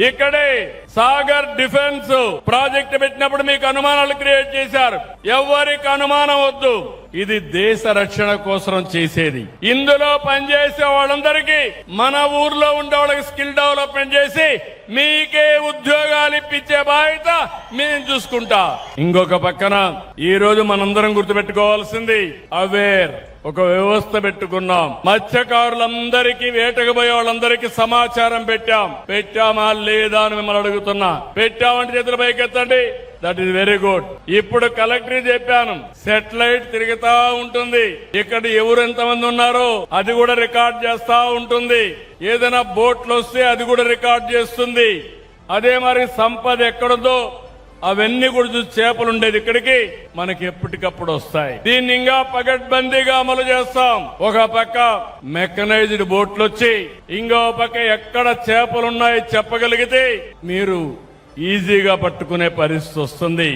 ఇక్కడే Sagar defence project పెట్టినప్పుడు మీకు అనుమానాలు క్రియేట్ చేశారు. ఎవరికి అనుమానం వద్దు, ఇది దేశ రక్షణ కోసం చేసేది. ఇందులో పనిచేసే వాళ్ళందరికీ మన ఊర్లో ఉండే వాళ్ళకి స్కిల్ డెవలప్మెంట్ చేసి మీకే ఉద్యోగాలు ఇప్పించే బాధ్యత మేము చూసుకుంటా. ఇంకొక పక్కన ఈ రోజు మనందరం గుర్తుపెట్టుకోవాల్సింది అవేర్ ఒక వ్యవస్థ పెట్టుకున్నాం. మత్స్యకారులందరికీ, వేటకు పోయే వాళ్ళందరికీ సమాచారం పెట్టామా లేదా అని మిమ్మల్ని అడుగుతున్నా. పెట్టామంటే చేతుల పైకెత్తండి. That is very good. ఇప్పుడు కలెక్టర్ చెప్పాను, సెటిలైట్ తిరుగుతా ఉంటుంది. ఇక్కడ ఎవరు ఎంతమంది ఉన్నారో అది కూడా రికార్డ్ చేస్తా ఉంటుంది. ఏదైనా బోట్లు వస్తే అది కూడా రికార్డ్ చేస్తుంది. అదే మరి సంపద ఎక్కడుందో అవన్నీ కూడా చూసి చేపలు ఉండేది ఇక్కడికి మనకి ఎప్పటికప్పుడు వస్తాయి. దీన్ని ఇంకా పగడ్బందీగా అమలు చేస్తాం. ఒక పక్క మెకనైజ్డ్ బోట్లు వచ్చి, ఇంకో పక్క ఎక్కడ చేపలున్నాయో చెప్పగలిగితే మీరు ఈజీగా పట్టుకునే పరిస్థితి వస్తుంది.